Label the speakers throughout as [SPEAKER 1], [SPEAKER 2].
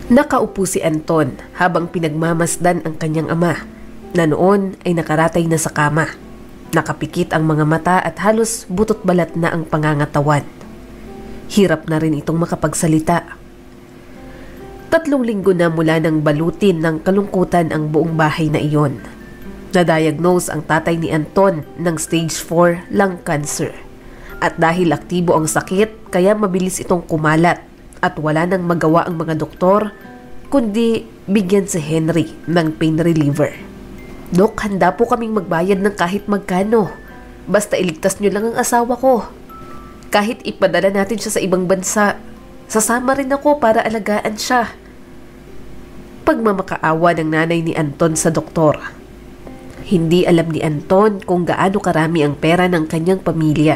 [SPEAKER 1] Nakaupo si Anton habang pinagmamasdan ang kanyang ama na noon ay nakaratay na sa kama. Nakapikit ang mga mata at halos butot balat na ang pangangatawan. Hirap na rin itong makapagsalita. 3 linggo na mula nang balutin ng kalungkutan ang buong bahay na iyon. Na-diagnose ang tatay ni Anton ng stage 4 lung cancer. At dahil aktibo ang sakit, kaya mabilis itong kumalat at wala nang magawa ang mga doktor kundi bigyan si Henry ng pain reliever. "Dok, handa po kaming magbayad ng kahit magkano. Basta iligtas nyo lang ang asawa ko. Kahit ipadala natin siya sa ibang bansa, sasama rin ako para alagaan siya." Pagmamakaawa ng nanay ni Anton sa doktor. Hindi alam ni Anton kung gaano karami ang pera ng kanyang pamilya.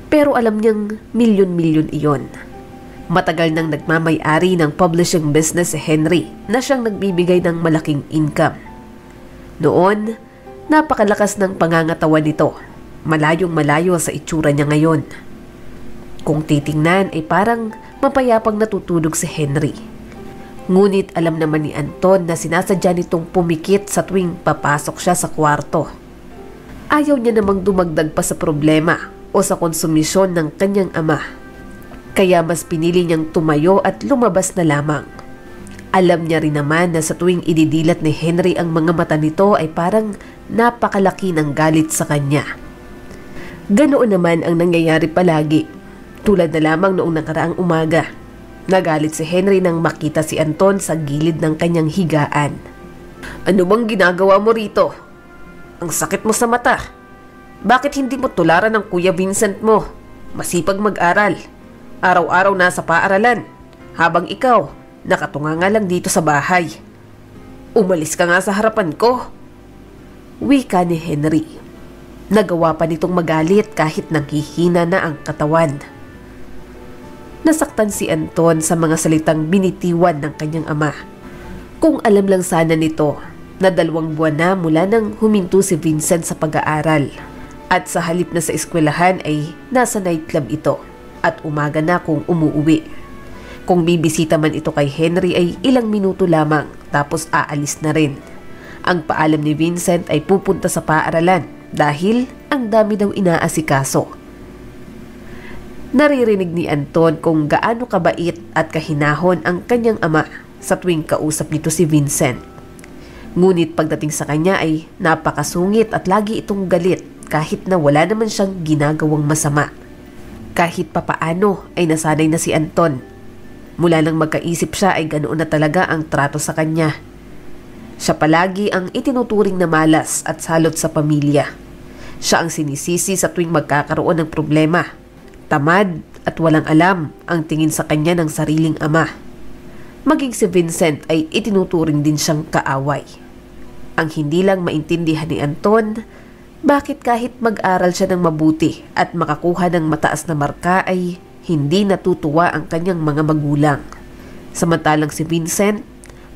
[SPEAKER 1] Pero alam niyang milyon-milyon iyon. Matagal nang nagmamay-ari ng publishing business si Henry na siyang nagbibigay ng malaking income. Noon, napakalakas ng pangangatawan nito. Malayong-malayo sa itsura niya ngayon. Kung titingnan ay parang mapayapang natutulog si Henry. Ngunit alam naman ni Anton na sinasadya nitong pumikit sa tuwing papasok siya sa kwarto. Ayaw niya namang dumagdag pa sa problema o sa konsumisyon ng kanyang ama. Kaya mas pinili niyang tumayo at lumabas na lamang. Alam niya rin naman na sa tuwing ididilat ni Henry ang mga mata nito ay parang napakalaki ng galit sa kanya. Ganoon naman ang nangyayari palagi. Tulad na lamang noong nakaraang umaga. Nagalit si Henry nang makita si Anton sa gilid ng kanyang higaan. "Ano bang ginagawa mo rito? Ang sakit mo sa mata. Bakit hindi mo tularan ng Kuya Vincent mo? Masipag mag-aral. Araw-araw nasa paaralan. Habang ikaw, nakatunganga lang dito sa bahay. Umalis ka nga sa harapan ko." Wika ni Henry. Nagawa pa nitong magalit kahit nanghihina na ang katawan. Nasaktan si Anton sa mga salitang binitiwan ng kanyang ama. Kung alam lang sana nito na 2 buwan na mula nang huminto si Vincent sa pag-aaral. At sa halip na sa eskwelahan ay nasa nightclub ito at umaga na kung umuuwi. Kung bibisita man ito kay Henry ay ilang minuto lamang tapos aalis na rin. Ang paalam ni Vincent ay pupunta sa paaralan dahil ang dami daw inaasikaso. Naririnig ni Anton kung gaano kabait at kahinahon ang kanyang ama sa tuwing kausap nito si Vincent. Ngunit pagdating sa kanya ay napakasungit at lagi itong galit kahit na wala naman siyang ginagawang masama. Kahit papaano ay nasanay na si Anton. Mula nang magkaisip siya ay ganoon na talaga ang trato sa kanya. Siya palagi ang itinuturing na malas at salot sa pamilya. Siya ang sinisisi sa tuwing magkakaroon ng problema. Tamad at walang alam ang tingin sa kanya ng sariling ama. Maging si Vincent ay itinuturing din siyang kaaway. Ang hindi lang maintindihan ni Anton, bakit kahit mag-aral siya ng mabuti at makakuha ng mataas na marka ay hindi natutuwa ang kanyang mga magulang. Samantalang si Vincent,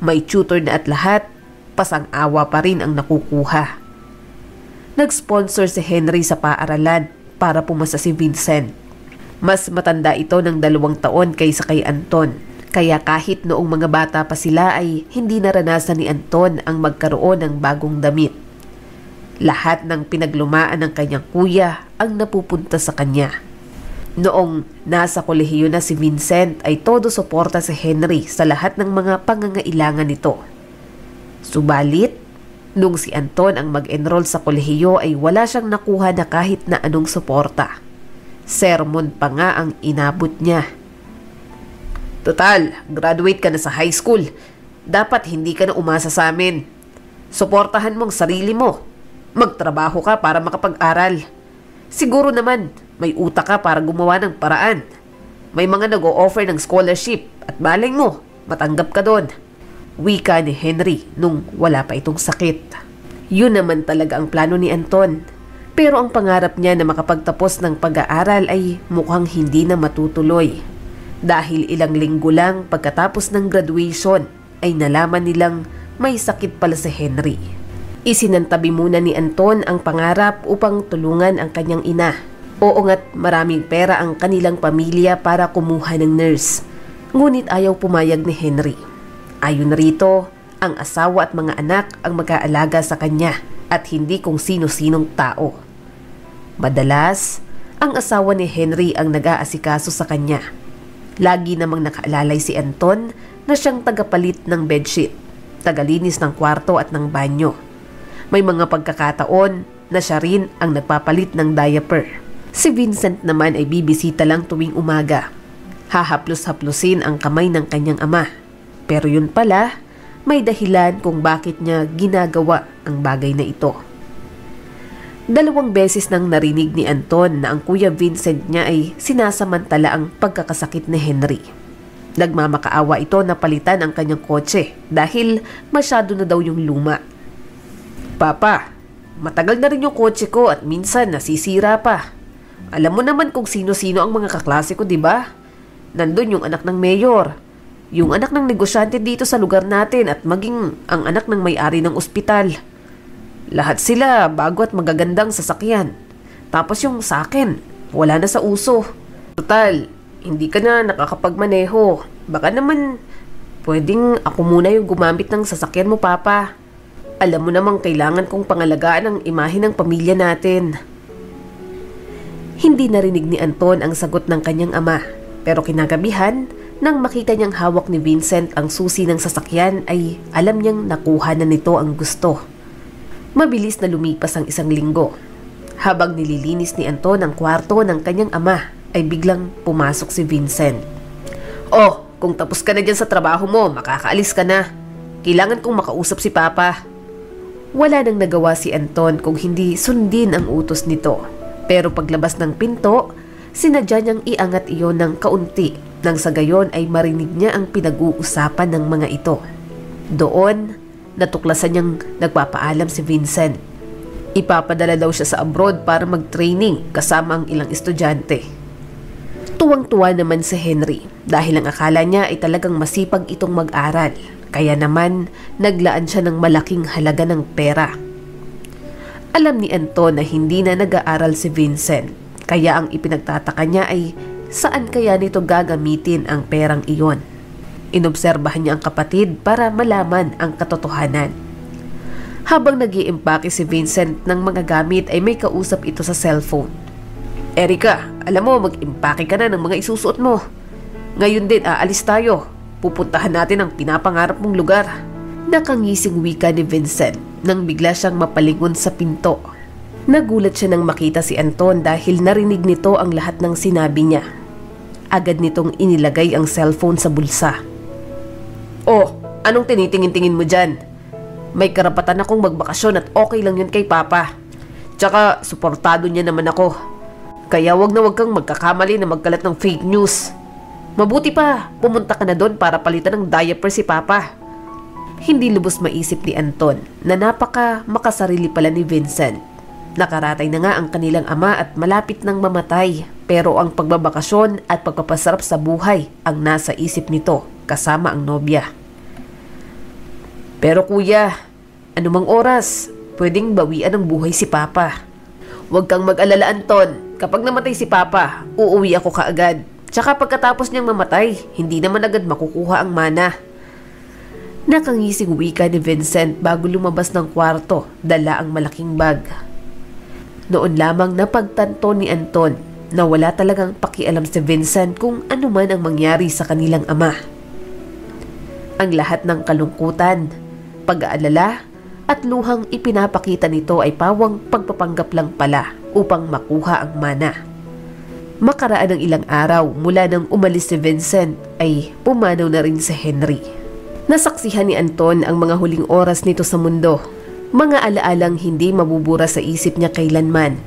[SPEAKER 1] may tutor na at lahat, pasang-awa pa rin ang nakukuha. Nag-sponsor si Henry sa paaralan para pumasa si Vincent. Mas matanda ito ng 2 taon kaysa kay Anton. Kaya kahit noong mga bata pa sila ay hindi naranasan ni Anton ang magkaroon ng bagong damit. Lahat ng pinaglumaan ng kanyang kuya ang napupunta sa kanya. Noong nasa kolehiyo na si Vincent ay todo suporta si Henry sa lahat ng mga pangangailangan nito. Subalit, nung si Anton ang mag-enroll sa kolehiyo ay wala siyang nakuha na kahit na anong suporta. Sermon pa nga ang inabot niya. "Total, graduate ka na sa high school. Dapat hindi ka na umasa sa amin. Suportahan mong sarili mo. Magtrabaho ka para makapag-aral. Siguro naman, may utak ka para gumawa ng paraan. May mga nag-o-offer ng scholarship at baling mo, matanggap ka doon." Wika ni Henry nung wala pa itong sakit. Yun naman talaga ang plano ni Anton. Pero ang pangarap niya na makapagtapos ng pag-aaral ay mukhang hindi na matutuloy. Dahil ilang linggo lang pagkatapos ng graduation ay nalaman nilang may sakit pala si Henry. Isinantabi muna ni Anton ang pangarap upang tulungan ang kanyang ina. Oo nga't maraming pera ang kanilang pamilya para kumuha ng nurse. Ngunit ayaw pumayag ni Henry. Ayon rito, ang asawa at mga anak ang mag-aalaga sa kanya at hindi kung sino-sinong tao. Madalas, ang asawa ni Henry ang nag-aasikaso sa kanya. Lagi namang nakaalalay si Anton na siyang tagapalit ng bedsheet, tagalinis ng kwarto at ng banyo. May mga pagkakataon na siya rin ang nagpapalit ng diaper. Si Vincent naman ay bibisita lang tuwing umaga. Hahaplos-haplusin ang kamay ng kanyang ama. Pero yun pala, may dahilan kung bakit niya ginagawa ang bagay na ito. 2 beses nang narinig ni Anton na ang Kuya Vincent niya ay sinasamantala ang pagkakasakit ni Henry. Nagmamakaawa ito na palitan ang kanyang kotse dahil masyado na daw yung luma. Papa, matagal na rin yung kotse ko at minsan nasisira pa. Alam mo naman kung sino-sino ang mga kaklase ko, di ba? Nandun yung anak ng mayor, yung anak ng negosyante dito sa lugar natin at maging ang anak ng may-ari ng ospital. Lahat sila bago at magagandang sasakyan. Tapos yung sa akin, wala na sa uso. Total, hindi ka na nakakapagmaneho. Baka naman, pwedeng ako muna yung gumamit ng sasakyan mo, Papa. Alam mo namang kailangan kong pangalagaan ang imahe ng pamilya natin. Hindi narinig ni Anton ang sagot ng kanyang ama. Pero kinagabihan, nang makita niyang hawak ni Vincent ang susi ng sasakyan ay alam niyang nakuha na nito ang gusto. Mabilis na lumipas ang 1 linggo. Habang nililinis ni Anton ang kwarto ng kanyang ama, ay biglang pumasok si Vincent. Oh, kung tapos ka na dyan sa trabaho mo, makakaalis ka na. Kailangan kong makausap si Papa. Wala nang nagawa si Anton kung hindi sundin ang utos nito. Pero paglabas ng pinto, sinadya niyang iangat iyon ng kaunti nang sa gayon ay marinig niya ang pinag-uusapan ng mga ito. Doon, natuklasan niyang nagpapaalam si Vincent. Ipapadala daw siya sa abroad para mag-training kasama ang ilang estudyante. Tuwang-tuwa naman si Henry dahil ang akala niya ay talagang masipag itong mag-aral. Kaya naman naglaan siya ng malaking halaga ng pera. Alam ni Anton na hindi na nag-aaral si Vincent. Kaya ang ipinagtataka niya ay saan kaya nito gagamitin ang perang iyon. Inobserbahan niya ang kapatid para malaman ang katotohanan. Habang nag-iimpake si Vincent ng mga gamit ay may kausap ito sa cellphone. Erica, alam mo mag-impake ka na ng mga isusuot mo. Ngayon din aalis tayo. Pupuntahan natin ang pinapangarap mong lugar. Nakangising wika ni Vincent nang bigla siyang mapalingon sa pinto. Nagulat siya nang makita si Anton dahil narinig nito ang lahat ng sinabi niya. Agad nitong inilagay ang cellphone sa bulsa. Oh, anong tinitingin-tingin mo dyan? May karapatan akong magbakasyon at okay lang yun kay Papa. Tsaka, suportado niya naman ako. Kaya wag kang magkakamali na magkalat ng fake news. Mabuti pa, pumunta ka na doon para palitan ng diaper si Papa. Hindi lubos maisip ni Anton na napaka makasarili pala ni Vincent. Nakaratay na nga ang kanilang ama at malapit nang mamatay. Pero ang pagbabakasyon at pagpapasarap sa buhay ang nasa isip nito kasama ang nobya. Pero kuya, anumang oras, pwedeng bawian ng buhay si Papa. Huwag kang mag-alala, Anton. Kapag namatay si Papa, uuwi ako kaagad. Tsaka pagkatapos niyang mamatay, hindi naman agad makukuha ang mana. Nakangising wika ni Vincent bago lumabas ng kwarto, dala ang malaking bag. Noon lamang napagtanto ni Anton na wala talagang pakialam si Vincent kung ano man ang mangyari sa kanilang ama. Ang lahat ng kalungkutan, pag-aalala at luhang ipinapakita nito ay pawang pagpapanggap lang pala upang makuha ang mana. Makaraan ng ilang araw mula nang umalis si Vincent ay pumanaw na rin si Henry. Nasaksihan ni Anton ang mga huling oras nito sa mundo. Mga alaalang hindi mabubura sa isip niya kailanman.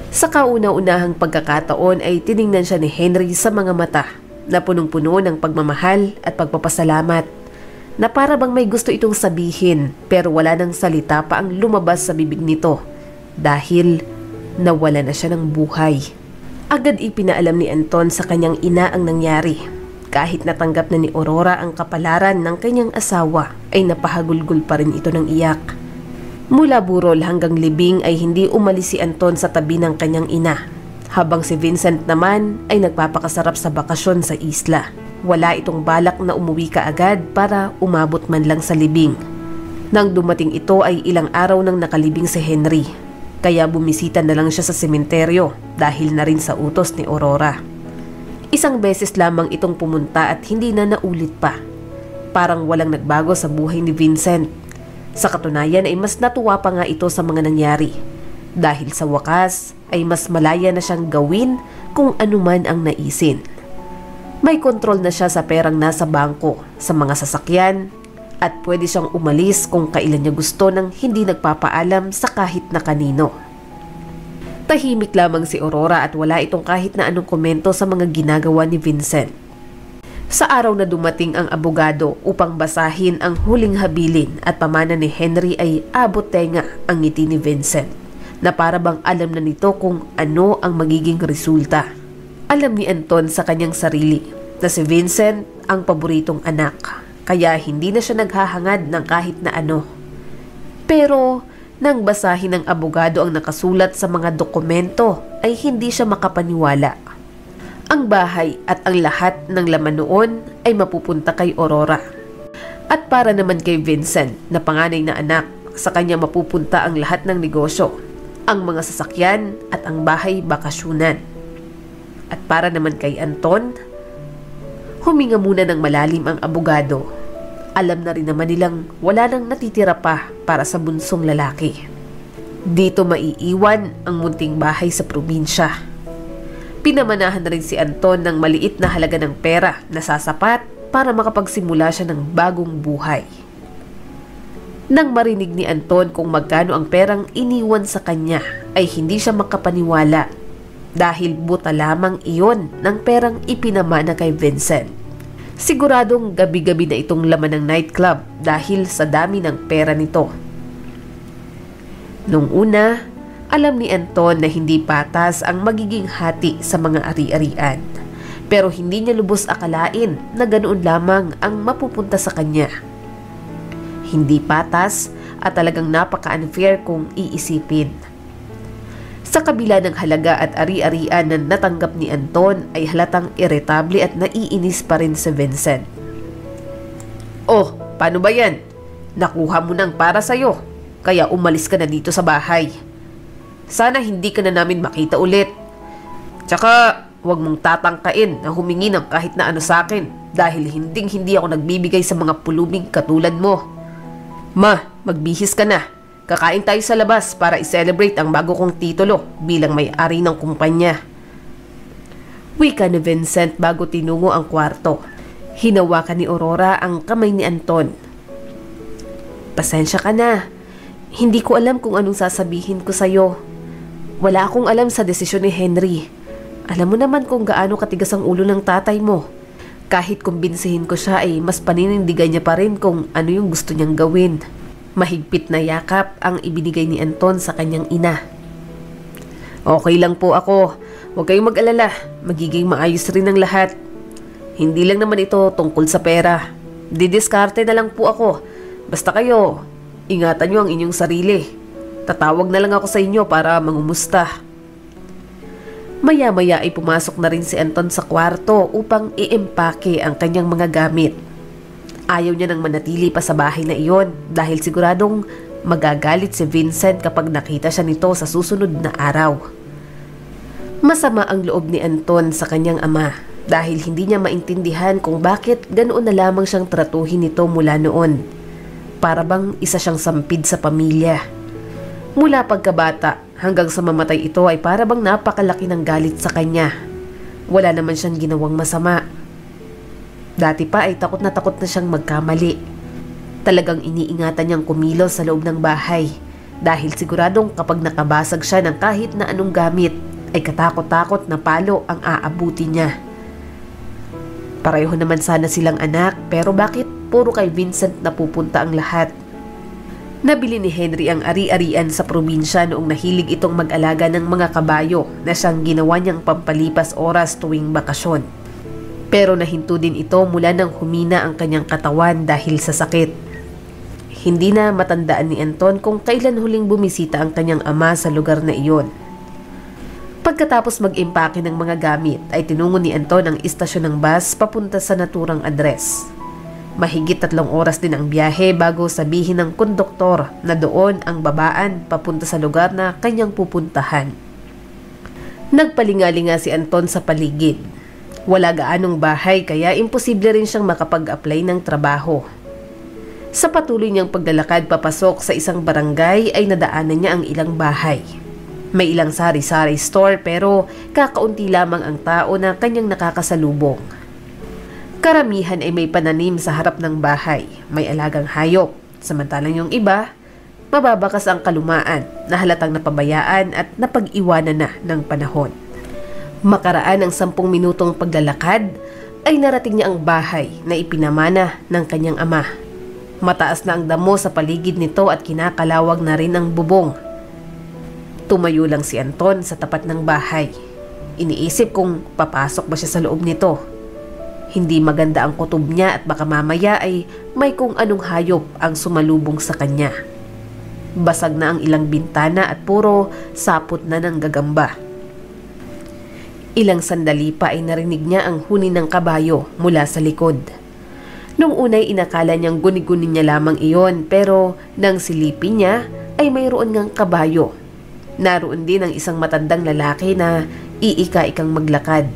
[SPEAKER 1] Sa kauna-unahang pagkakataon ay tiningnan siya ni Henry sa mga mata na punong-puno ng pagmamahal at pagpapasalamat na para bang may gusto itong sabihin pero wala nang salita pa ang lumabas sa bibig nito dahil nawala na siya ng buhay. Agad ipinaalam ni Anton sa kanyang ina ang nangyari. Kahit natanggap na ni Aurora ang kapalaran ng kanyang asawa ay napahagulgol pa rin ito ng iyak. Mula burol hanggang libing ay hindi umalis si Anton sa tabi ng kanyang ina habang si Vincent naman ay nagpapakasarap sa bakasyon sa isla. wala itong balak na umuwi kaagad para umabot man lang sa libing. Nang dumating ito ay ilang araw nang nakalibing si Henry, kaya bumisita na lang siya sa sementeryo dahil na rin sa utos ni Aurora. Isang beses lamang itong pumunta at hindi na naulit pa. Parang walang nagbago sa buhay ni Vincent. Sa katunayan ay mas natuwa pa nga ito sa mga nangyari, dahil sa wakas ay mas malaya na siyang gawin kung anuman ang naisin. May kontrol na siya sa perang nasa bangko, sa mga sasakyan, at pwede siyang umalis kung kailan niya gusto nang hindi nagpapaalam sa kahit na kanino. Tahimik lamang si Aurora at wala itong kahit na anong komento sa mga ginagawa ni Vincent. Sa araw na dumating ang abogado upang basahin ang huling habilin at pamana ni Henry ay abot tenga ang ngiti ni Vincent, na para bang alam na nito kung ano ang magiging resulta. Alam ni Anton sa kanyang sarili na si Vincent ang paboritong anak, kaya hindi na siya naghahangad ng kahit na ano. Pero nang basahin ng abogado ang nakasulat sa mga dokumento ay hindi siya makapaniwala. Ang bahay at ang lahat ng laman noon ay mapupunta kay Aurora. At para naman kay Vincent na panganay na anak, sa kanya mapupunta ang lahat ng negosyo, ang mga sasakyan at ang bahay bakasyunan. At para naman kay Anton, huminga muna ng malalim ang abogado. Alam na rin naman nilang wala nang natitira pa para sa bunsong lalaki. Dito maiiwan ang munting bahay sa probinsya. Pinamanahan na rin si Anton ng maliit na halaga ng pera na sasapat para makapagsimula siya ng bagong buhay. Nang marinig ni Anton kung magkano ang perang iniwan sa kanya, ay hindi siya makapaniwala, dahil buta lamang iyon ng perang ipinamana kay Vincent. Siguradong gabi-gabi na itong laman ng nightclub dahil sa dami ng pera nito. Nung una, alam ni Anton na hindi patas ang magiging hati sa mga ari-arian, pero hindi niya lubos akalain na ganoon lamang ang mapupunta sa kanya. Hindi patas at talagang napaka-unfair kung iisipin. Sa kabila ng halaga at ari-arian na natanggap ni Anton ay halatang iritable at naiinis pa rin si Vincent. Oh, paano ba yan? Nakuha mo nang para sa'yo, kaya umalis ka na dito sa bahay. Sana hindi ka na namin makita ulit. Tsaka, huwag mong tatangkain na humingi ng kahit na ano sa akin dahil hindi ako nagbibigay sa mga pulubing katulad mo. Ma, magbihis ka na. Kakain tayo sa labas para i-celebrate ang bago kong titulo bilang may-ari ng kumpanya. Wika ni Vincent bago tinungo ang kwarto. Hinawakan ni Aurora ang kamay ni Anton. Pasensya ka na. Hindi ko alam kung anong sasabihin ko sa'yo. Wala akong alam sa desisyon ni Henry. Alam mo naman kung gaano katigas ang ulo ng tatay mo. Kahit kumbinsihin ko siya ay mas paninindigan niya pa rin kung ano yung gusto niyang gawin. Mahigpit na yakap ang ibinigay ni Anton sa kanyang ina. Okay lang po ako. Huwag kayong mag-alala. Magiging maayos rin ang lahat. Hindi lang naman ito tungkol sa pera. Didiskarte na lang po ako. Basta kayo, ingatan nyo ang inyong sarili. Tatawag na lang ako sa inyo para mangumusta. Maya-maya ay pumasok na rin si Anton sa kwarto upang i-empake ang kanyang mga gamit. Ayaw niya nang manatili pa sa bahay na iyon dahil siguradong magagalit si Vincent kapag nakita siya nito sa susunod na araw. Masama ang loob ni Anton sa kanyang ama dahil hindi niya maintindihan kung bakit ganoon na lamang siyang tratuhin nito mula noon. Para bang isa siyang sampid sa pamilya. Mula pagkabata hanggang sa mamatay ito ay para bang napakalaki ng galit sa kanya. Wala naman siyang ginawang masama. Dati pa ay takot na siyang magkamali. Talagang iniingatan niyang kumilos sa loob ng bahay dahil siguradong kapag nakabasag siya ng kahit na anong gamit ay katakot-takot na palo ang aabuti niya. Pareho naman sana silang anak pero bakit puro kay Vincent napupunta ang lahat? Nabili ni Henry ang ari-arian sa probinsya noong nahilig itong mag-alaga ng mga kabayo na siyang ginawa niyang pampalipas oras tuwing bakasyon. Pero nahinto din ito mula nang humina ang kanyang katawan dahil sa sakit. Hindi na matandaan ni Anton kung kailan huling bumisita ang kanyang ama sa lugar na iyon. Pagkatapos mag-impake ng mga gamit ay tinungo ni Anton ang istasyon ng bus papunta sa naturang address. Mahigit 3 oras din ang biyahe bago sabihin ng konduktor na doon ang babaan papunta sa lugar na kanyang pupuntahan. Nagpalingalinga si Anton sa paligid. Wala gaanong bahay kaya imposible rin siyang makapag-apply ng trabaho. Sa patuloy niyang paglalakad papasok sa isang barangay ay nadaanan niya ang ilang bahay. May ilang sari-sari store pero kakaunti lamang ang tao na kanyang nakakasalubong. Karamihan ay may pananim sa harap ng bahay, may alagang hayop, samantalang yung iba, mababakas ang kalumaan na halatang napabayaan at napag-iwanan na ng panahon. Makaraan ng 10 minutong paglalakad ay narating niya ang bahay na ipinamana ng kanyang ama. Mataas na ang damo sa paligid nito at kinakalawag na rin ang bubong. Tumayo lang si Anton sa tapat ng bahay. Iniisip kung papasok ba siya sa loob nito. Hindi maganda ang kutob niya at baka mamaya ay may kung anong hayop ang sumalubong sa kanya. Basag na ang ilang bintana at puro sapot na ng gagamba. Ilang sandali pa ay narinig niya ang huni ng kabayo mula sa likod. Nung unay inakala niyang guni-guni niya lamang iyon pero nang silipin niya ay mayroon ngang kabayo. Naroon din ang isang matandang lalaki na iika-ikang maglakad.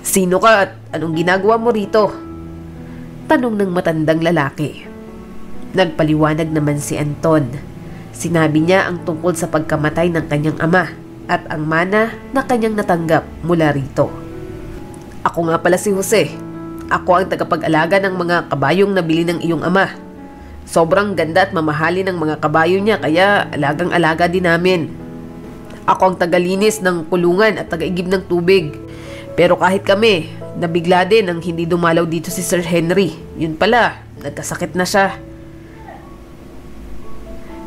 [SPEAKER 1] "Sino ka at anong ginagawa mo rito?" tanong ng matandang lalaki. Nagpaliwanag naman si Anton. Sinabi niya ang tungkol sa pagkamatay ng kanyang ama at ang mana na kanyang natanggap mula rito. "Ako nga pala si Jose. Ako ang tagapag-alaga ng mga kabayong nabili ng iyong ama. Sobrang ganda at mamahalin ng mga kabayo niya kaya alagang-alaga din namin. Ako ang tagalinis ng kulungan at tagaigib ng tubig. Pero kahit kami, nabigla din ang hindi dumalaw dito si Sir Henry. Yun pala, nagkasakit na siya.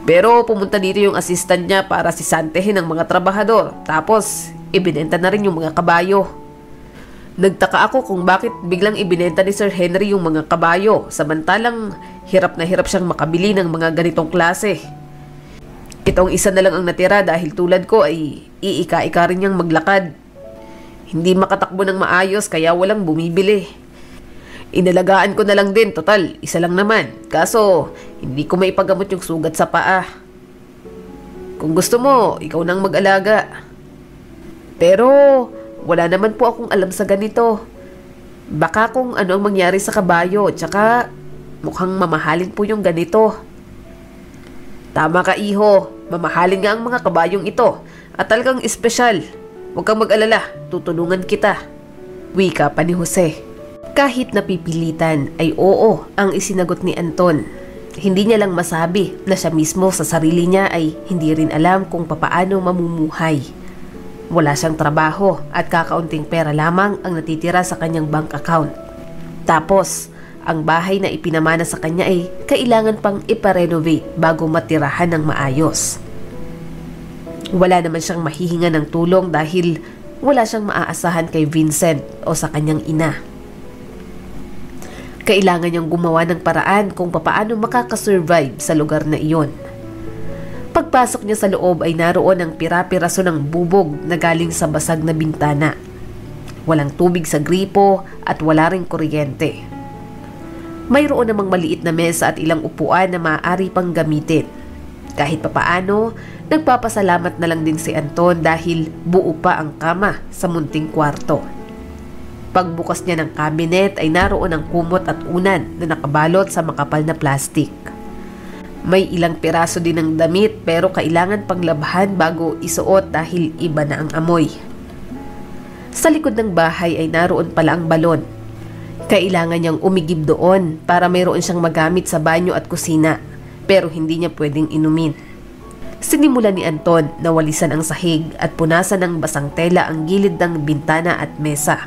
[SPEAKER 1] Pero pumunta dito yung assistant niya para sisantehin ang mga trabahador. Tapos, ibinenta na rin yung mga kabayo. Nagtaka ako kung bakit biglang ibinenta ni Sir Henry yung mga kabayo, samantalang hirap na hirap siyang makabili ng mga ganitong klase. Itong isa na lang ang natira dahil tulad ko ay iika-ika rin niyang maglakad. Hindi makatakbo ng maayos kaya walang bumibili. Inalagaan ko na lang din, total, isa lang naman. Kaso, hindi ko maipagamot yung sugat sa paa. Kung gusto mo, ikaw nang mag-alaga. Pero wala naman po akong alam sa ganito. Baka kung ano ang mangyari sa kabayo, tsaka mukhang mamahalin po yung ganito." "Tama ka, iho. Mamahalin nga ang mga kabayong ito. At talagang espesyal. Huwag kang mag-alala, tutulungan kita." Wika pa ni Jose. Kahit napipilitan ay oo ang isinagot ni Anton. Hindi niya lang masabi na siya mismo sa sarili niya ay hindi rin alam kung papaano mamumuhay. Wala siyang trabaho at kakaunting pera lamang ang natitira sa kanyang bank account. Tapos, ang bahay na ipinamana sa kanya ay kailangan pang iparenovate bago matirahan ng maayos. Wala naman siyang mahihinga ng tulong dahil wala siyang maaasahan kay Vincent o sa kanyang ina. Kailangan niyang gumawa ng paraan kung papaano makakasurvive sa lugar na iyon. Pagpasok niya sa loob ay naroon ang pira-piraso ng bubog na galing sa basag na bintana. Walang tubig sa gripo at wala ring kuryente. Mayroon namang maliit na mesa at ilang upuan na maaari pang gamitin. Kahit papaano, nagpapasalamat na lang din si Anton dahil buo pa ang kama sa munting kwarto. Pagbukas niya ng cabinet ay naroon ang kumot at unan na nakabalot sa makapal na plastik. May ilang piraso din ng damit pero kailangan pang labhan bago isuot dahil iba na ang amoy. Sa likod ng bahay ay naroon pala ang balon. Kailangan niyang umigib doon para mayroon siyang magamit sa banyo at kusina pero hindi niya pwedeng inumin. Sinimulan ni Anton na walisan ang sahig at punasan ng basang tela ang gilid ng bintana at mesa.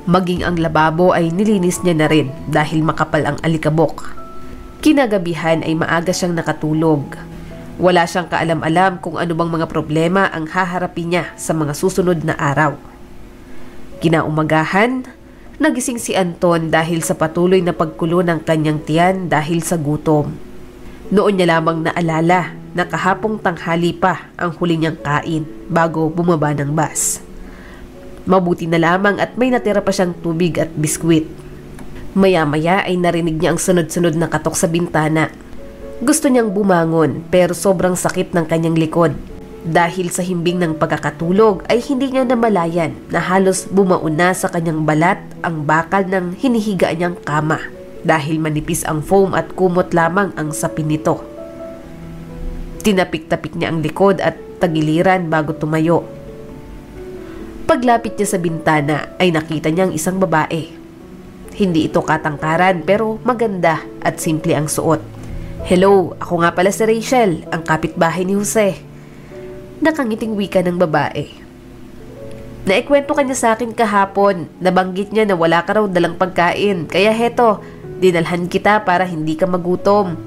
[SPEAKER 1] Maging ang lababo ay nilinis niya na rin dahil makapal ang alikabok. Kinagabihan ay maaga siyang nakatulog. Wala siyang kaalam-alam kung ano bang mga problema ang haharapin niya sa mga susunod na araw. Kinaumagahan, nagising si Anton dahil sa patuloy na pagkulo ng kanyang tiyan dahil sa gutom. Noon niya lamang naalala na kahapong tanghali pa ang huli niyang kain bago bumaba ng bus. Mabuti na lamang at may natira pa siyang tubig at biskwit. Maya-maya ay narinig niya ang sunod-sunod na katok sa bintana. Gusto niyang bumangon pero sobrang sakit ng kanyang likod. Dahil sa himbing ng pagkakatulog ay hindi niya namalayan na halos bumaon na sa kanyang balat ang bakal ng hinihigaan niyang kama dahil manipis ang foam at kumot lamang ang sapin nito. Tinapik-tapik niya ang likod at tagiliran bago tumayo. Paglapit niya sa bintana ay nakita niya ang isang babae. Hindi ito katangkaran pero maganda at simple ang suot. "Hello, ako nga pala si Rachel, ang kapitbahay ni Jose." Nakangiting wika ng babae. "Naikwento kanya sa akin kahapon, nabanggit niya na wala ka raw dalang pagkain, kaya heto, dinalhan kita para hindi ka magutom.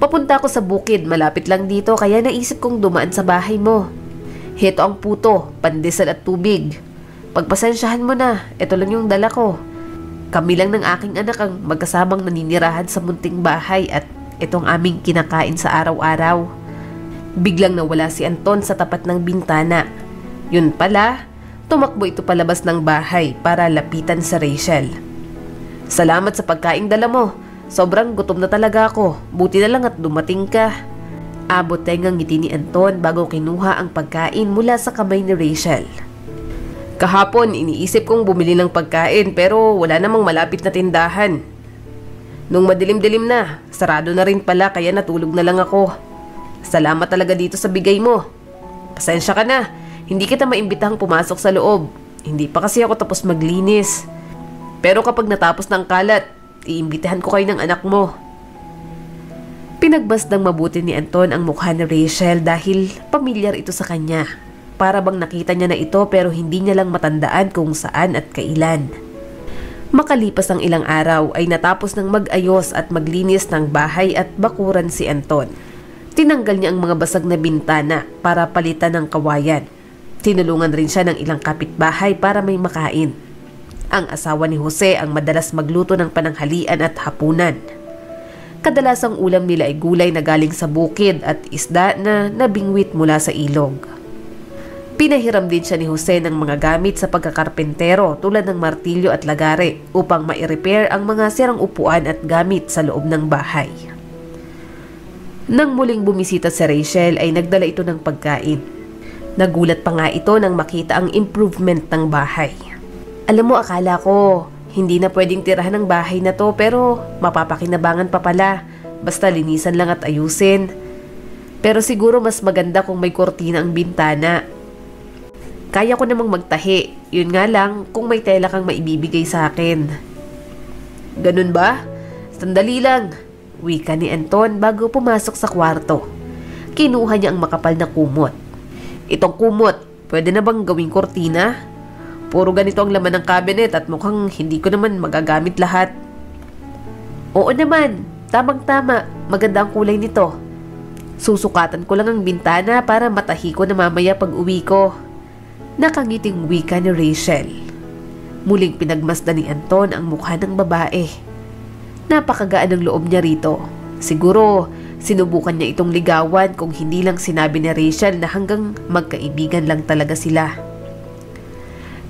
[SPEAKER 1] Papunta ako sa bukid, malapit lang dito kaya naisip kong dumaan sa bahay mo. Heto ang puto, pandesal at tubig. Pagpasensyahan mo na, ito lang yung dala ko. Kami lang ng aking anak ang magkasamang naninirahan sa munting bahay at itong aming kinakain sa araw-araw." Biglang nawala si Anton sa tapat ng bintana. Yun pala, tumakbo ito palabas ng bahay para lapitan sa Rachel. "Salamat sa pagkaing dala mo. Sobrang gutom na talaga ako. Buti na lang at dumating ka." Abot tengang ngiti ni Anton bago kinuha ang pagkain mula sa kamay ni Rachel. "Kahapon iniisip kong bumili ng pagkain pero wala namang malapit na tindahan. Nung madilim-dilim na, sarado na rin pala kaya natulog na lang ako. Salamat talaga dito sa bigay mo. Pasensya ka na, hindi kita maimbitahang pumasok sa loob. Hindi pa kasi ako tapos maglinis. Pero kapag natapos ng kalat, iimbitahan ko kayo ng anak mo." Pinagbasdang mabuti ni Anton ang mukha ni Rachel dahil pamilyar ito sa kanya. Para bang nakita niya na ito pero hindi niya lang matandaan kung saan at kailan. Makalipas ang ilang araw ay natapos ng mag-ayos at maglinis ng bahay at bakuran si Anton. Tinanggal niya ang mga basag na bintana para palitan ng kawayan. Tinulungan rin siya ng ilang kapitbahay para may makain. Ang asawa ni Jose ang madalas magluto ng pananghalian at hapunan. Kadalasang ulam nila ay gulay na galing sa bukid at isda na nabingwit mula sa ilog. Pinahiram din siya ni Jose ng mga gamit sa pagkakarpentero tulad ng martilyo at lagare upang ma-repair ang mga sirang upuan at gamit sa loob ng bahay. Nang muling bumisita si Rachel ay nagdala ito ng pagkain. Nagulat pa nga ito nang makita ang improvement ng bahay. "Alam mo, akala ko hindi na pwedeng tirahan ng bahay na to pero mapapakinabangan pa pala. Basta linisan lang at ayusin. Pero siguro mas maganda kung may kortina ang bintana. Kaya ko namang magtahi. Yun nga lang kung may tela kang maibibigay sa akin." "Ganun ba? Sandali lang," wika ni Anton bago pumasok sa kwarto. Kinuha niya ang makapal na kumot. "Itong kumot, pwede na bang gawing kortina? Puro ganito ang laman ng cabinet at mukhang hindi ko naman magagamit lahat." "Oo naman, tamang-tama, maganda ang kulay nito. Susukatan ko lang ang bintana para matahi ko na mamaya pag uwi ko." Nakangiting wika ni Rachel. Muling pinagmasdan ni Anton ang mukha ng babae. Napakagaan ang loob niya rito. Siguro, sinubukan niya itong ligawan kung hindi lang sinabi ni Rachel na hanggang magkaibigan lang talaga sila.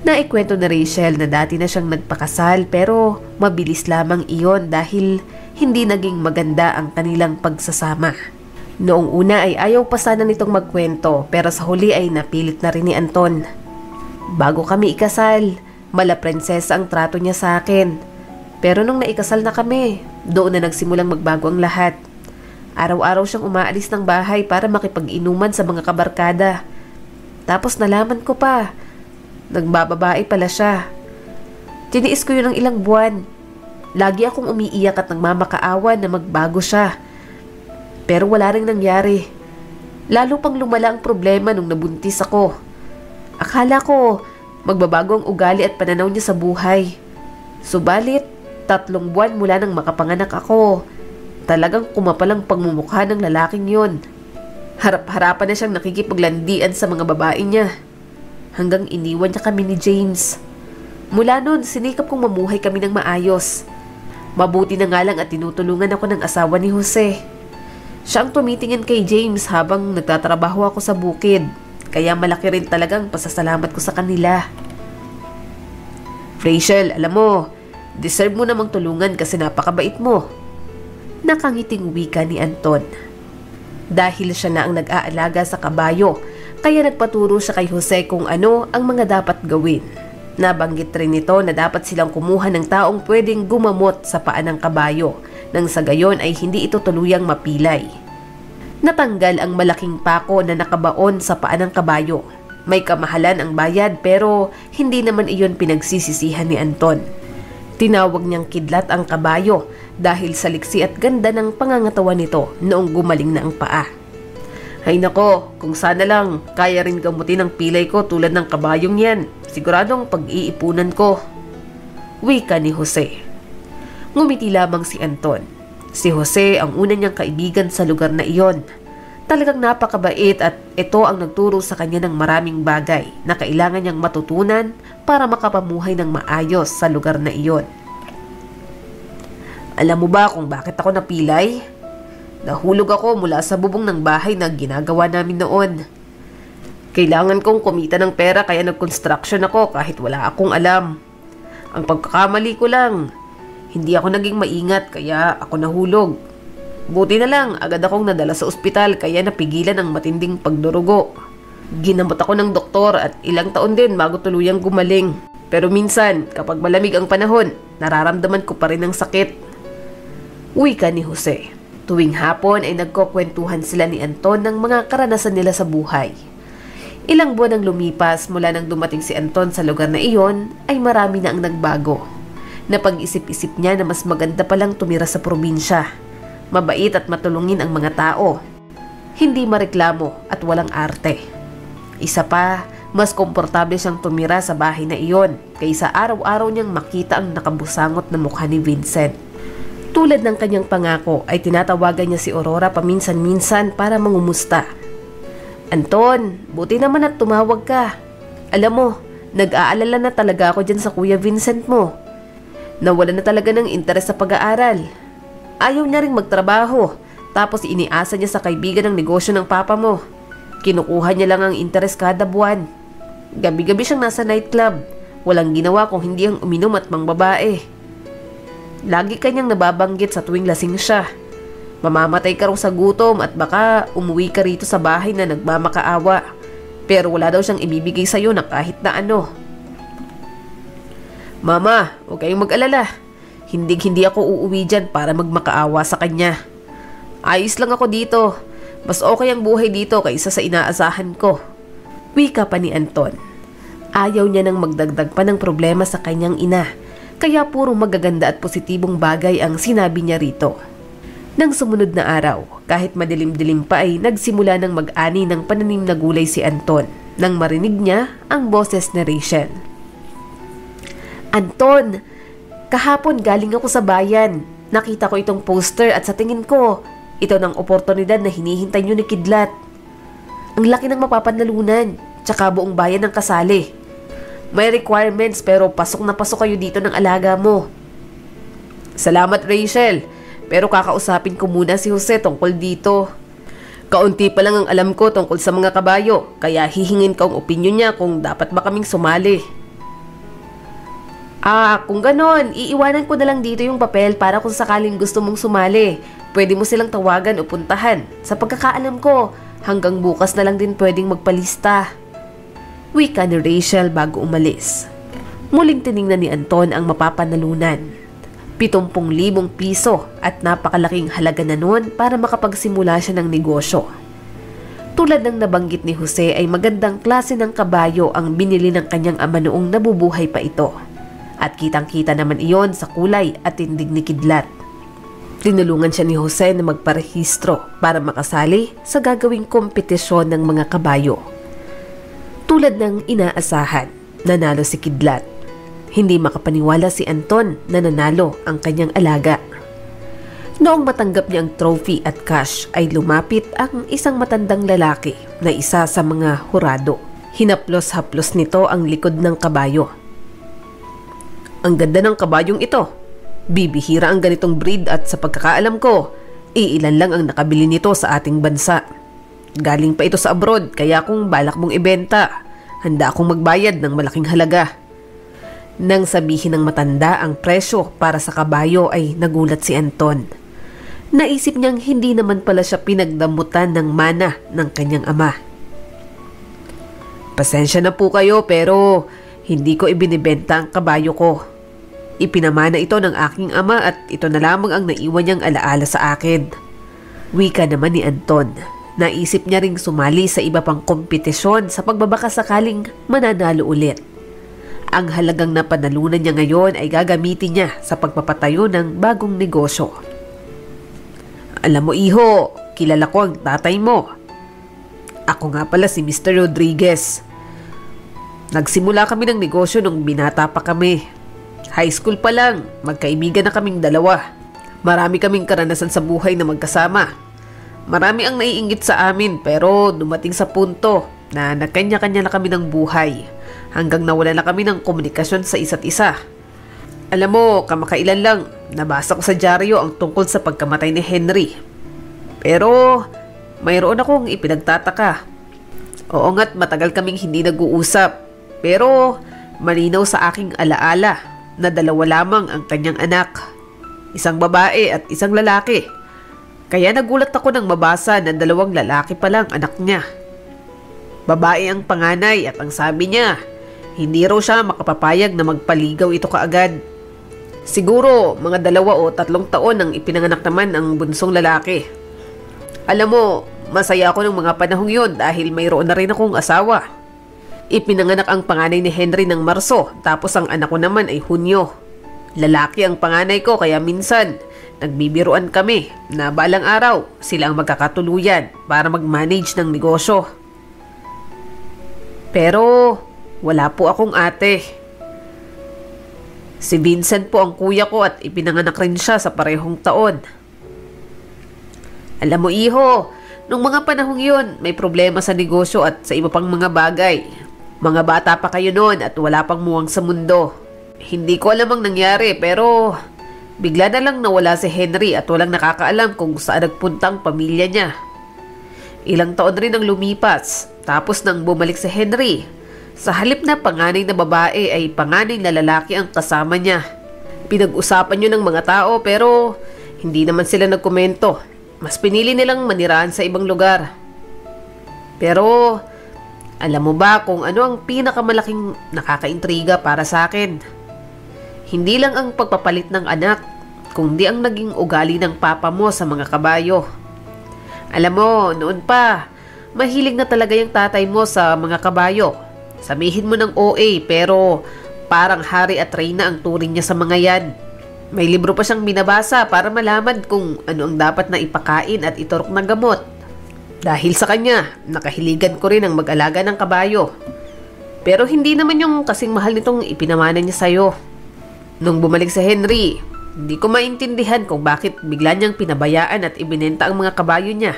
[SPEAKER 1] Naikwento ni Rachel na dati na siyang nagpakasal pero mabilis lamang iyon dahil hindi naging maganda ang kanilang pagsasama. Noong una ay ayaw pa sana nitong magkwento pero sa huli ay napilit na rin ni Anton. "Bago kami ikasal, mala prinsesa ang trato niya sa akin. Pero nung naikasal na kami, doon na nagsimulang magbago ang lahat. Araw-araw siyang umaalis ng bahay para makipag-inuman sa mga kabarkada. Tapos nalaman ko pa, nagbababae pala siya. Tiniis ko yun ng ilang buwan. Lagi akong umiiyak at nagmamakaawa na magbago siya. Pero wala ring nangyari. Lalo pang lumala ang problema nung nabuntis ako. Akala ko magbabago ang ugali at pananaw niya sa buhay. Subalit, 3 buwan mula nang makapanganak ako, talagang kumapal ang pagmumukha ng lalaking yun. Harap-harapan na siyang nakikipaglandian sa mga babae niya. Hanggang iniwan niya kami ni James. Mula noon, sinikap kong mamuhay kami ng maayos. Mabuti na nga lang at tinutulungan ako ng asawa ni Jose. Siya ang tumitingin kay James habang nagtatrabaho ako sa bukid. Kaya malaki rin talagang pasasalamat ko sa kanila. Rachel, alam mo, deserve mo namang tulungan kasi napakabait mo. Nakangiting wika ni Anton. Dahil siya na ang nag-aalaga sa kabayo, kaya nagpaturo siya kay Jose kung ano ang mga dapat gawin. Nabanggit rin nito na dapat silang kumuha ng taong pwedeng gumamot sa paa ng kabayo nang sa gayon ay hindi ito tuluyang mapilay. Natanggal ang malaking pako na nakabaon sa paa ng kabayo. May kamahalan ang bayad pero hindi naman iyon pinagsisisihan ni Anton. Tinawag niyang kidlat ang kabayo dahil sa liksi at ganda ng pangangatawan nito noong gumaling na ang paa. Ay nako, kung sana lang kaya rin gamutin ang pilay ko tulad ng kabayong yan. Siguradong pag-iipunan ko. Wika ni Jose. Ngumiti lamang si Anton. Si Jose ang una niyang kaibigan sa lugar na iyon. Talagang napakabait at ito ang nagturo sa kanya ng maraming bagay na kailangan niyang matutunan para makapamuhay ng maayos sa lugar na iyon. Alam mo ba kung bakit ako napilay? Nahulog ako mula sa bubong ng bahay na ginagawa namin noon. Kailangan kong kumita ng pera kaya nag-construction ako kahit wala akong alam. Ang pagkakamali ko lang, hindi ako naging maingat kaya ako nahulog. Buti na lang, agad akong nadala sa ospital kaya napigilan ang matinding pagdurugo. Ginamot ako ng doktor at ilang taon din bago tuluyang gumaling. Pero minsan, kapag malamig ang panahon, nararamdaman ko pa rin ang sakit. Wika ni Jose. Tuwing hapon ay nagkukwentuhan sila ni Anton ng mga karanasan nila sa buhay. Ilang buwan ang lumipas mula nang dumating si Anton sa lugar na iyon ay marami na ang nagbago. Napag-isip-isip niya na mas maganda palang tumira sa probinsya. Mabait at matulungin ang mga tao. Hindi mareklamo at walang arte. Isa pa, mas komportable siyang tumira sa bahay na iyon kaysa araw-araw niyang makita ang nakabusangot na mukha ni Vincent. Tulad ng kanyang pangako ay tinatawagan niya si Aurora paminsan-minsan para mangumusta. Anton, buti naman at tumawag ka. Alam mo, nag-aalala na talaga ako dyan sa Kuya Vincent mo. Nawala na talaga ng interes sa pag-aaral. Ayaw niya ring magtrabaho, tapos iniasa niya sa kaibigan ng negosyo ng papa mo. Kinukuha niya lang ang interes kada buwan. Gabi-gabi siyang nasa nightclub. Walang ginawa kung hindi ang uminom at mangbabae. Lagi kanyang nababanggit sa tuwing lasing siya. Mamamatay ka raw sa gutom at baka umuwi ka rito sa bahay na nagmamakaawa. Pero wala daw siyang ibibigay sa'yo na kahit na ano. Mama, huwag kayong mag-alala. Hindi ako uuwi dyan para magmakaawa sa kanya. Ayos lang ako dito. Mas okay ang buhay dito kaysa sa inaasahan ko. Wika pa ni Anton. Ayaw niya nang magdagdag pa ng problema sa kanyang ina. Kaya puro magaganda at positibong bagay ang sinabi niya rito. Nang sumunod na araw, kahit madilim-dilim pa ay nagsimula ng mag-ani ng pananim na gulay si Anton nang marinig niya ang boses ni Rachel. Anton, kahapon galing ako sa bayan. Nakita ko itong poster at sa tingin ko, ito ng oportunidad na hinihintay niyo ni Kidlat. Ang laki ng mapapanalunan, tsaka buong bayan ng kasali. May requirements pero pasok na pasok kayo dito ng alaga mo. Salamat Rachel, pero kakausapin ko muna si Jose tungkol dito. Kaunti pa lang ang alam ko tungkol sa mga kabayo, kaya hihingin ko ang opinyon niya kung dapat ba kaming sumali. Kung ganon, iiwanan ko na lang dito yung papel para kung sakaling gusto mong sumali. Pwede mo silang tawagan o puntahan. Sa pagkakaalam ko, hanggang bukas na lang din pwedeng magpalista. Wika ni Rachel bago umalis. Muling tiningnan ni Anton ang mapapanalunan. 70,000 piso at napakalaking halaga na noon para makapagsimula siya ng negosyo. Tulad ng nabanggit ni Jose ay magandang klase ng kabayo ang binili ng kanyang ama noong nabubuhay pa ito. At kitang-kita naman iyon sa kulay at tindig ni Kidlat. Tinulungan siya ni Jose na magparehistro para makasali sa gagawing kompetisyon ng mga kabayo. Tulad ng inaasahan, nanalo si Kidlat. Hindi makapaniwala si Anton na nanalo ang kanyang alaga. Noong matanggap niya ang trophy at cash ay lumapit ang isang matandang lalaki na isa sa mga hurado. Hinaplos-haplos nito ang likod ng kabayo. Ang ganda ng kabayong ito. Bibihira ang ganitong breed at sa pagkakaalam ko, Iilan lang ang nakabili nito sa ating bansa. Galing pa ito sa abroad kaya kung balak mong ibenta, handa akong magbayad ng malaking halaga. Nang sabihin ng matanda ang presyo para sa kabayo ay nagulat si Anton. Naisip niyang hindi naman pala siya pinagdamutan ng mana ng kanyang ama. Pasensya na po kayo pero hindi ko ibinibenta ang kabayo ko. Ipinamana ito ng aking ama at ito na lamang ang naiwan niyang alaala sa akin. Wika naman ni Anton. Naisip niya ring sumali sa iba pang kompetisyon sa pagbabaka sakaling mananalo ulit. Ang halagang napanalunan niya ngayon ay gagamitin niya sa pagpapatayo ng bagong negosyo. Alam mo iho, kilala ko ang tatay mo. Ako nga pala si Mr. Rodriguez. Nagsimula kami ng negosyo nung binata pa kami. High school pa lang, magkaibigan na kaming dalawa. Marami kaming karanasan sa buhay na magkasama. Marami ang naiinggit sa amin pero dumating sa punto na nagkanya-kanya na kami ng buhay hanggang nawala na kami ng komunikasyon sa isa't isa. Alam mo, kamakailan lang, nabasa ko sa dyaryo ang tungkol sa pagkamatay ni Henry. Pero mayroon akong ipinagtataka. Oo nga't matagal kaming hindi nag-uusap pero malinaw sa aking alaala na dalawa lamang ang kanyang anak. Isang babae at isang lalaki. Kaya nagulat ako nang mabasa na dalawang lalaki pa lang anak niya. Babae ang panganay at ang sabi niya, hindi raw siya makapapayag na magpaligaw ito kaagad. Siguro mga 2 o 3 taon ang ipinanganak naman ang bunsong lalaki. Alam mo, masaya ako ng mga panahong yun dahil mayroon na rin akong asawa. Ipinanganak ang panganay ni Henry ng Marso tapos ang anak ko naman ay Hunyo. Lalaki ang panganay ko kaya minsan nagbibiruan kami na balang araw sila ang magkakatuluyan para mag-manage ng negosyo. Pero wala po akong ate. Si Vincent po ang kuya ko at ipinanganak rin siya sa parehong taon. Alam mo iho, nung mga panahong yun may problema sa negosyo at sa iba pang mga bagay. Mga bata pa kayo noon at wala pang muwang sa mundo. Hindi ko alam ang nangyari pero bigla na lang nawala si Henry at walang nakakaalam kung saan nagpuntang pamilya niya. Ilang taon rin ang lumipas tapos nang bumalik si Henry, sa halip na panganay na babae ay panganay na lalaki ang kasama niya. Pinag-usapan yun ng mga tao pero hindi naman sila nagkomento. Mas pinili nilang manirahan sa ibang lugar. Pero alam mo ba kung ano ang pinakamalaking nakakaintriga para sa akin? Hindi lang ang pagpapalit ng anak, kundi ang naging ugali ng papa mo sa mga kabayo. Alam mo, noon pa, mahilig na talaga yung tatay mo sa mga kabayo. Sabihin mo ng OA pero parang hari at reyna ang turing niya sa mga yan. May libro pa siyang binabasa para malaman kung ano ang dapat na ipakain at iturok ng gamot. Dahil sa kanya, nakahiligan ko rin ang mag-alaga ng kabayo. Pero hindi naman yung kasing mahal nitong ipinamana niya sa'yo. Nung bumalik si Henry, hindi ko maintindihan kung bakit bigla niyang pinabayaan at ibinenta ang mga kabayo niya.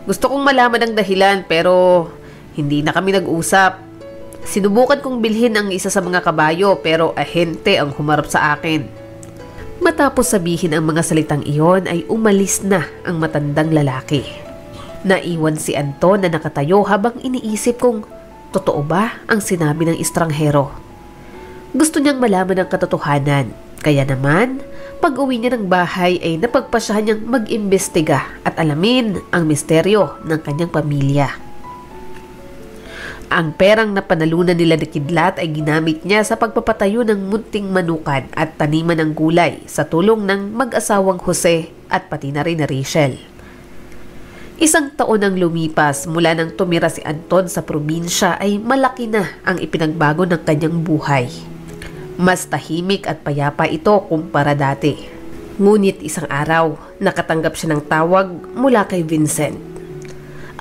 [SPEAKER 1] Gusto kong malaman ang dahilan pero hindi na kami nag-usap. Sinubukan kong bilhin ang isa sa mga kabayo pero ahente ang humarap sa akin. Matapos sabihin ang mga salitang iyon ay umalis na ang matandang lalaki. Naiwan si Anton na nakatayo habang iniisip kung totoo ba ang sinabi ng estranghero. Gusto niyang malaman ang katotohanan, kaya naman pag-uwi niya ng bahay ay napagpasyahan niyang mag-imbestiga at alamin ang misteryo ng kanyang pamilya. Ang perang napanalunan nila ni Kidlat ay ginamit niya sa pagpapatayo ng munting manukan at taniman ng gulay sa tulong ng mag-asawang Jose at pati na rin na Rachel. 1 taon ang lumipas mula nang tumira si Anton sa probinsya ay malaki na ang ipinagbago ng kanyang buhay. Mas tahimik at payapa ito kumpara dati. Ngunit isang araw, nakatanggap siya ng tawag mula kay Vincent.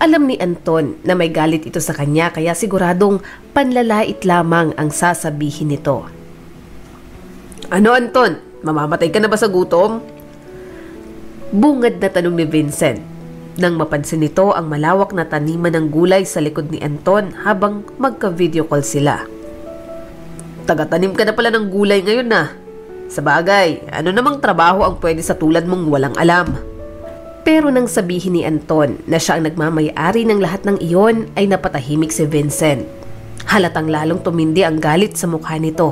[SPEAKER 1] Alam ni Anton na may galit ito sa kanya kaya siguradong panlalait lamang ang sasabihin nito. Ano Anton? Mamamatay ka na ba sa gutom? Bungad na tanong ni Vincent. Nang mapansin nito ang malawak na taniman ng gulay sa likod ni Anton habang magka-video call sila. Taga-tanim ka na pala ng gulay ngayon na. Sa bagay, ano namang trabaho ang pwede sa tulad mong walang alam? Pero nang sabihin ni Anton na siya ang nagmamay-ari ng lahat ng iyon ay napatahimik si Vincent. Halatang lalong tumindi ang galit sa mukha nito.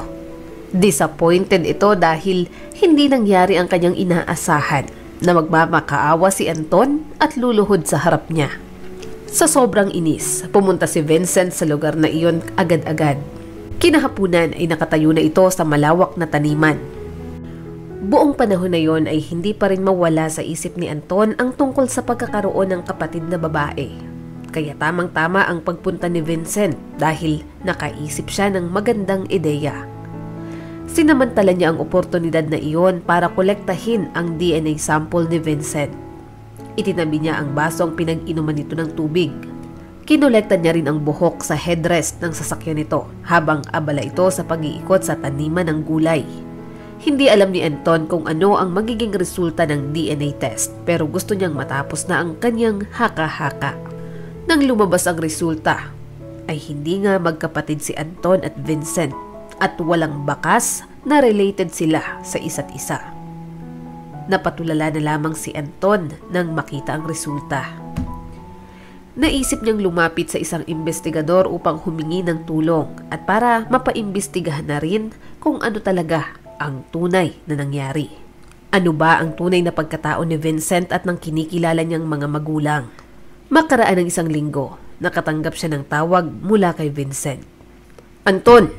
[SPEAKER 1] Disappointed ito dahil hindi nangyari ang kanyang inaasahan na magmamakaawa si Anton at luluhod sa harap niya. Sa sobrang inis, pumunta si Vincent sa lugar na iyon agad-agad. Kinahapunan ay nakatayo na ito sa malawak na taniman. Buong panahon na yon ay hindi pa rin mawala sa isip ni Anton ang tungkol sa pagkakaroon ng kapatid na babae. Kaya tamang-tama ang pagpunta ni Vincent dahil nakaisip siya ng magandang ideya. Sinamantala niya ang oportunidad na iyon para kolektahin ang DNA sample ni Vincent. Itinabi niya ang basong pinag-inuman nito ng tubig. Kinolekta niya rin ang buhok sa headrest ng sasakyan nito habang abala ito sa pag-iikot sa taniman ng gulay. Hindi alam ni Anton kung ano ang magiging resulta ng DNA test pero gusto niyang matapos na ang kanyang haka-haka. Nang lumabas ang resulta, ay hindi nga magkapatid si Anton at Vincent at walang bakas na related sila sa isa't isa. Napatulala na lamang si Anton nang makita ang resulta. Naisip niyang lumapit sa isang investigador upang humingi ng tulong at para mapaimbestigahan na rin kung ano talaga ang tunay na nangyari. Ano ba ang tunay na pagkatao ni Vincent at ng kinikilala niyang mga magulang? Makaraan ng isang linggo, nakatanggap siya ng tawag mula kay Vincent. Anton,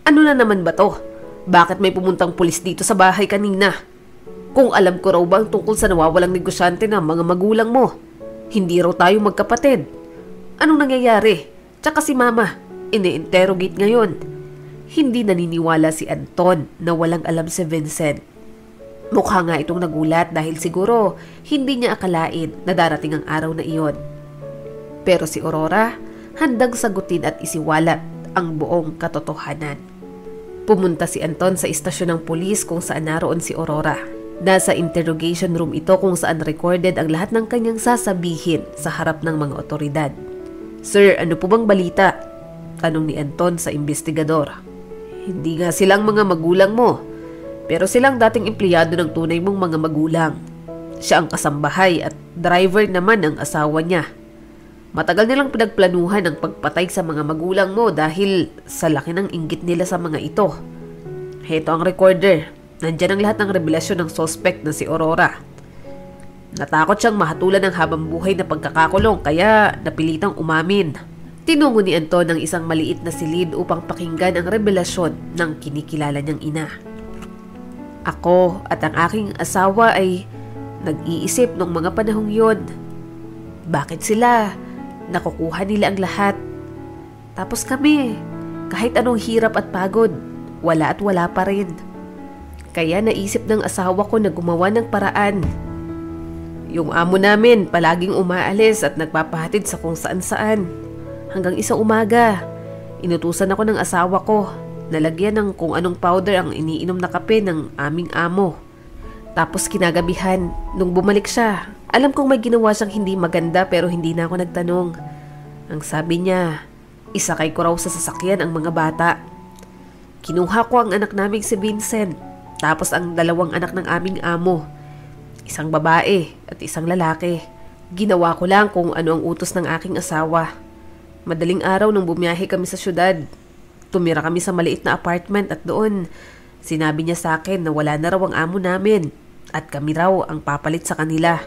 [SPEAKER 1] ano na naman ba to? Bakit may pumuntang pulis dito sa bahay kanina? Kung alam ko raw ba ang tungkol sa nawawalang negosyante ng mga magulang mo? Hindi raw tayo magkapatid. Anong nangyayari? Tsaka si mama, ini-interrogate ngayon. Hindi naniniwala si Anton na walang alam si Vincent. Mukha nga itong nagulat dahil siguro hindi niya akalain na darating ang araw na iyon. Pero si Aurora handang sagutin at isiwalat ang buong katotohanan. Pumunta si Anton sa istasyon ng pulis kung saan naroon si Aurora. Nasa interrogation room ito kung saan recorded ang lahat ng kanyang sasabihin sa harap ng mga otoridad. Sir, ano po bang balita? Tanong ni Anton sa investigador. Hindi nga silang mga magulang mo, pero silang dating empleyado ng tunay mong mga magulang. Siya ang kasambahay at driver naman ng asawa niya. Matagal nilang pinagplanuhan ang pagpatay sa mga magulang mo dahil sa laki ng inggit nila sa mga ito. Heto ang recorder. Nandyan ang lahat ng revelasyon ng suspect na si Aurora. Natakot siyang mahatulan ng habang buhay na pagkakakulong kaya napilitang umamin. Tinungo ni Anton ng isang maliit na silid upang pakinggan ang revelasyon ng kinikilala niyang ina. Ako at ang aking asawa ay nag-iisip nung mga panahong yon. Bakit sila? Nakukuha nila ang lahat. Tapos kami, kahit anong hirap at pagod, wala at wala pa rin. Kaya naisip ng asawa ko na gumawa ng paraan. Yung amo namin palaging umaalis at nagpapahatid sa kung saan-saan. Hanggang isang umaga, inutusan ako ng asawa ko na lagyan ng kung anong powder ang iniinom na kape ng aming amo. Tapos kinagabihan, nung bumalik siya, alam kong may ginawa siyang hindi maganda pero hindi na ako nagtanong. Ang sabi niya, isakay ko raw sa sasakyan ang mga bata. Kinuha ko ang anak naming si Vincent, tapos ang dalawang anak ng aming amo. Isang babae at isang lalaki. Ginawa ko lang kung ano ang utos ng aking asawa. Madaling araw nung bumiyahe kami sa syudad, tumira kami sa maliit na apartment at doon, sinabi niya sa akin na wala na raw ang amo namin at kami raw ang papalit sa kanila.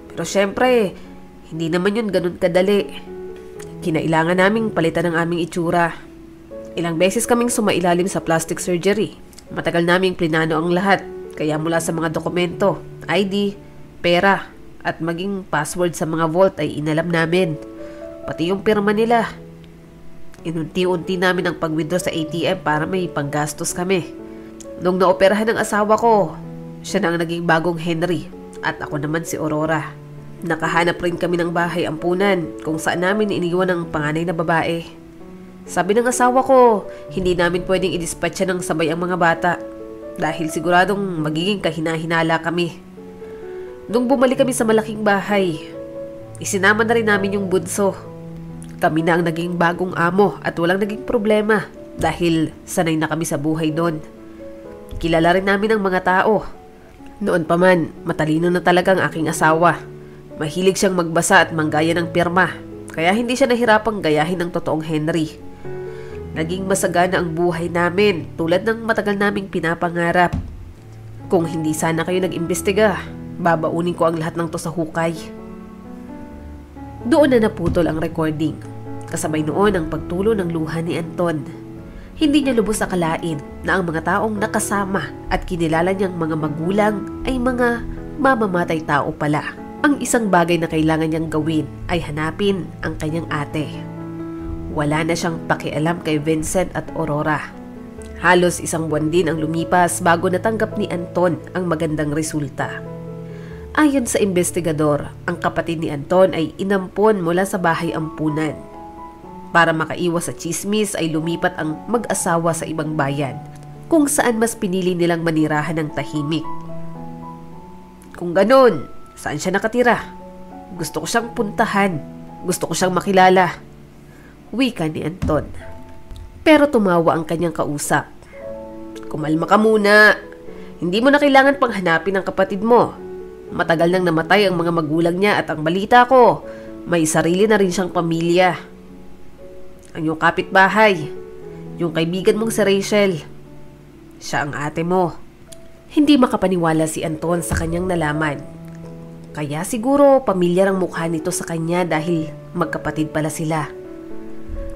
[SPEAKER 1] Pero syempre, hindi naman yun ganun kadali. Kinailangan naming palitan ang aming itsura. Ilang beses kaming sumailalim sa plastic surgery. Matagal naming plinano ang lahat, kaya mula sa mga dokumento, ID, pera, at maging password sa mga vault ay inalam namin. Pati yung pirma nila. Inunti-unti namin ang pag-withdraw sa ATM para may panggastos kami. Nung naoperahan ng asawa ko, siya na ang naging bagong Henry at ako naman si Aurora. Nakahanap rin kami ng bahay ampunan kung saan namin iniwan ang panganay na babae. Sabi ng asawa ko, hindi namin pwedeng i-dispatch ng sabay ang mga bata dahil siguradong magiging kahina-hinala kami. Nung bumalik kami sa malaking bahay, isinama na rin namin yung bunso. Kami na ang naging bagong amo at walang naging problema dahil sanay na kami sa buhay doon. Kilala rin namin ang mga tao. Noon pa man, matalino na talagang aking asawa. Mahilig siyang magbasa at manggaya ng pirma, kaya hindi siya nahirapang gayahin ng totoong Henry. Naging masagana ang buhay namin tulad ng matagal naming pinapangarap. Kung hindi sana kayo nag-imbestiga, babaunin ko ang lahat ng to sa hukay. Doon na naputol ang recording. Kasabay noon ang pagtulo ng luha ni Anton. Hindi niya lubos akalain na ang mga taong nakasama at kinilala niyang mga magulang ay mga mamamatay tao pala. Ang isang bagay na kailangan niyang gawin ay hanapin ang kanyang ate. Wala na siyang pakialam kay Vincent at Aurora. Halos 1 buwan din ang lumipas bago natanggap ni Anton ang magandang resulta. Ayon sa investigador, ang kapatid ni Anton ay inampon mula sa bahay ampunan. Para makaiwas sa chismis ay lumipat ang mag-asawa sa ibang bayan, kung saan mas pinili nilang manirahan ng tahimik. Kung ganon, saan siya nakatira? Gusto ko siyang puntahan. Gusto ko siyang makilala. Wika ni Anton. Pero tumawa ang kanyang kausap. Kumalma ka muna. Hindi mo na kailangan pang hanapin ang kapatid mo. Matagal nang namatay ang mga magulang niya at ang balita ko, may sarili na rin siyang pamilya. Ang iyong kapitbahay, yung kaibigan mong si Rachel, siya ang ate mo. Hindi makapaniwala si Anton sa kanyang nalaman. Kaya siguro pamilyar ang mukha nito sa kanya dahil magkapatid pala sila.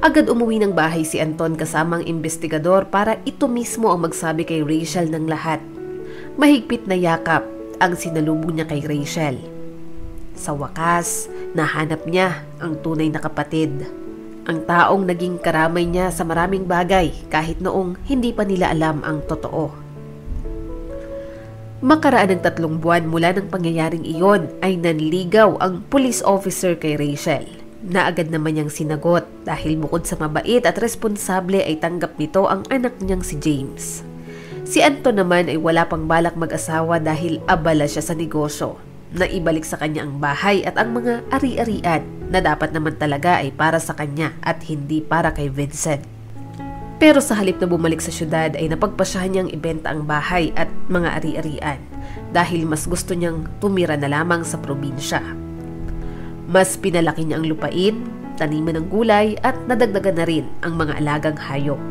[SPEAKER 1] Agad umuwi ng bahay si Anton kasamang investigador para ito mismo ang magsabi kay Rachel ng lahat. Mahigpit na yakap ang sinalubong niya kay Rachel. Sa wakas, nahanap niya ang tunay na kapatid. Ang taong naging karamay niya sa maraming bagay kahit noong hindi pa nila alam ang totoo. Makaraan ng 3 buwan mula ng pangyayaring iyon ay nanligaw ang police officer kay Rachel. Na agad naman niyang sinagot dahil bukod sa mabait at responsable ay tanggap nito ang anak niyang si James. Si Anton naman ay wala pang balak mag-asawa dahil abala siya sa negosyo. Naibalik sa kanya ang bahay at ang mga ari-arian na dapat naman talaga ay para sa kanya at hindi para kay Vincent. Pero sa halip na bumalik sa syudad ay napagpasyahan niyang ibenta ang bahay at mga ari-arian dahil mas gusto niyang tumira na lamang sa probinsya. Mas pinalaki niya ang lupain, taniman ng gulay at nadagdagan na rin ang mga alagang hayop.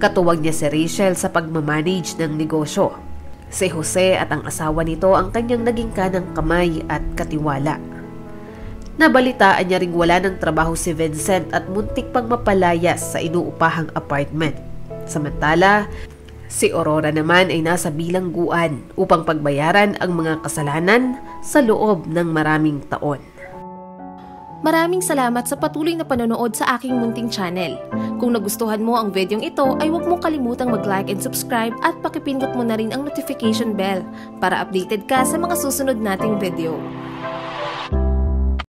[SPEAKER 1] Katuwag niya si Rachel sa pagmamanage ng negosyo. Si Jose at ang asawa nito ang kanyang naging kanang kamay at katiwala. Nabalitaan niya ring wala ng trabaho si Vincent at muntik pang mapalayas sa inuupahang apartment. Samantala, si Aurora naman ay nasa bilangguan upang pagbayaran ang mga kasalanan sa loob ng maraming taon.
[SPEAKER 2] Maraming salamat sa patuloy na panonood sa aking munting channel. Kung nagustuhan mo ang videong ito ay huwag mong kalimutang mag-like and subscribe at pakipindot mo na rin ang notification bell para updated ka sa mga susunod nating video.